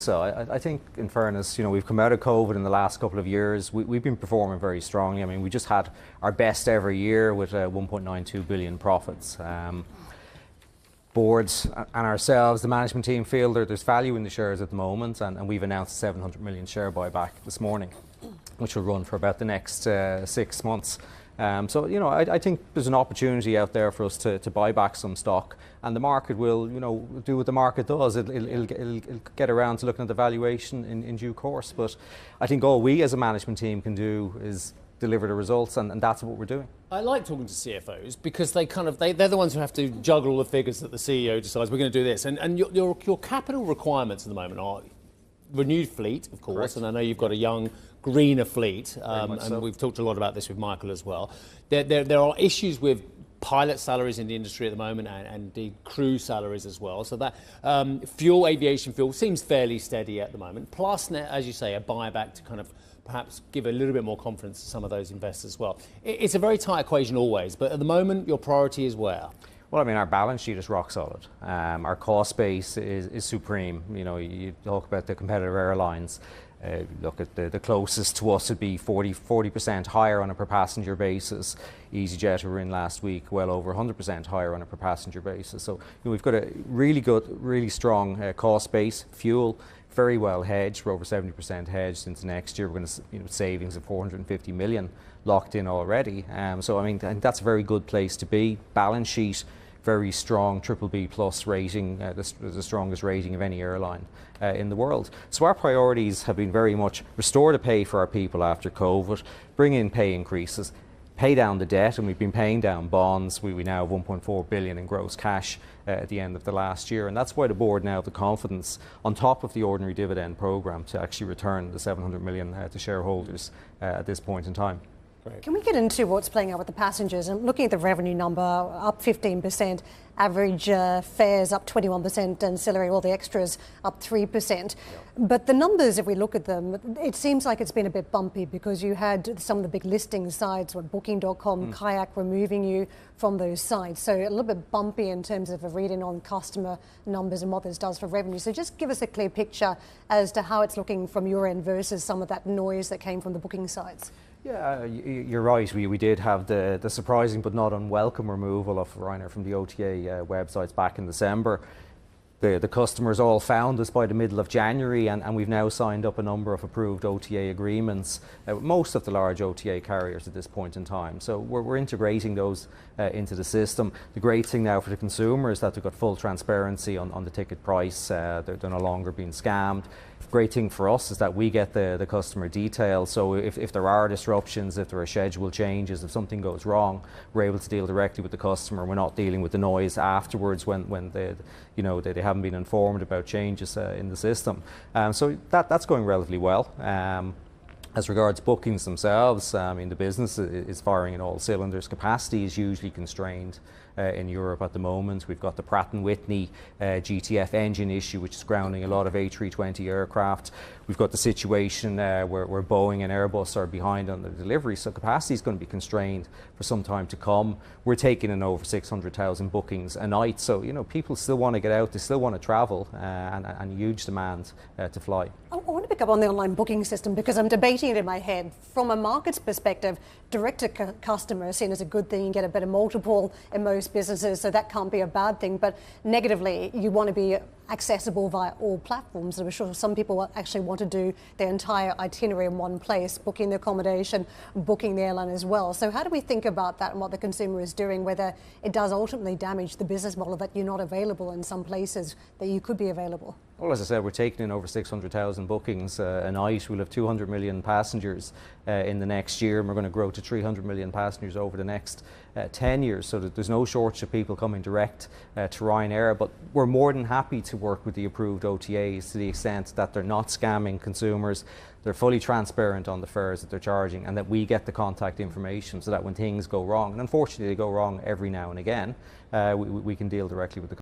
so. I think, in fairness, we've come out of COVID in the last couple of years. We've been performing very strongly. I mean, we just had our best ever year with 1.92 billion profits. Boards and ourselves, the management team, feel there's value in the shares at the moment, and we've announced a 700 million share buyback this morning, which will run for about the next 6 months. I think there's an opportunity out there for us to buy back some stock, and the market will, do what the market does. It'll get around to looking at the valuation in due course. But I think all we as a management team can do is deliver the results, and that's what we're doing. I like talking to CFOs because they're the ones who have to juggle all the figures that the CEO decides we're going to do this. And your capital requirements at the moment are renewed fleet, of course. Correct. And I know you've got a young, greener fleet, and we've talked a lot about this with Michael as well. There are issues with pilot salaries in the industry at the moment, and the crew salaries as well. So that aviation fuel seems fairly steady at the moment. Plus, as you say, a buyback to kind of perhaps give a little bit more confidence to some of those investors as well. It's a very tight equation always, but at the moment your priority is where? Well, I mean, our balance sheet is rock solid. Our cost base is supreme. You talk about the competitor airlines. Look at the closest to us would be 40% higher on a per passenger basis. EasyJet were in last week, well over 100% higher on a per passenger basis. So we've got a really good, really strong cost base. Fuel, very well hedged. We're over 70% hedged into next year. We're going to savings of 450 million locked in already. So I mean, I think that's a very good place to be. Balance sheet, very strong, BBB plus rating, the strongest rating of any airline in the world. So our priorities have been very much restore the pay for our people after COVID, bring in pay increases, pay down the debt, and we've been paying down bonds. We now have 1.4 billion in gross cash at the end of the last year, and that's why the board now have the confidence, on top of the ordinary dividend programme, to actually return the 700 million to shareholders at this point in time. Great. Can we get into what's playing out with the passengers? And looking at the revenue number, up 15%, average fares up 21%, ancillary, all the extras up 3%. But the numbers, if we look at them, it seems like it's been a bit bumpy because you had some of the big listing sites, Booking.com, Kayak, removing you from those sites. So a little bit bumpy in terms of a reading on customer numbers and what this does for revenue. So just give us a clear picture as to how it's looking from your end versus some of that noise that came from the booking sites. Yeah, you're right. We did have the surprising but not unwelcome removal of Ryanair from the OTA websites back in December. The customers all found us by the middle of January, and we've now signed up a number of approved OTA agreements with most of the large OTA carriers at this point in time. So we're integrating those into the system. The great thing now for the consumer is that they've got full transparency on the ticket price. They're no longer being scammed. Great thing for us is that we get the customer details. So if there are disruptions, if there are schedule changes, if something goes wrong, we're able to deal directly with the customer. We're not dealing with the noise afterwards when they haven't been informed about changes in the system. So that's going relatively well. As regards bookings themselves, I mean, the business is firing in all cylinders. Capacity is hugely constrained in Europe at the moment. We've got the Pratt & Whitney GTF engine issue, which is grounding a lot of A320 aircraft. We've got the situation where Boeing and Airbus are behind on the delivery, so capacity is going to be constrained for some time to come. We're taking in over 600,000 bookings a night, so people still want to get out, they still want to travel, and huge demand to fly. I want to pick up on the online booking system because I'm debating it in my head. From a market's perspective, direct to customer is seen as a good thing. You get a better multiple in most businesses, so that can't be a bad thing. But negatively, you want to be accessible via all platforms. I'm sure some people actually want to do their entire itinerary in one place, booking the accommodation, booking the airline as well. So how do we think about that and what the consumer is doing, whether it does ultimately damage the business model that you're not available in some places that you could be available? Well, as I said, we're taking in over 600,000 bookings a night. We'll have 200 million passengers in the next year, and we're going to grow to 300 million passengers over the next 10 years. So that there's no shortage of people coming direct to Ryanair, but we're more than happy to work with the approved OTAs to the extent that they're not scamming consumers. They're fully transparent on the fares that they're charging, and that we get the contact information so that when things go wrong, and unfortunately they go wrong every now and again, we can deal directly with the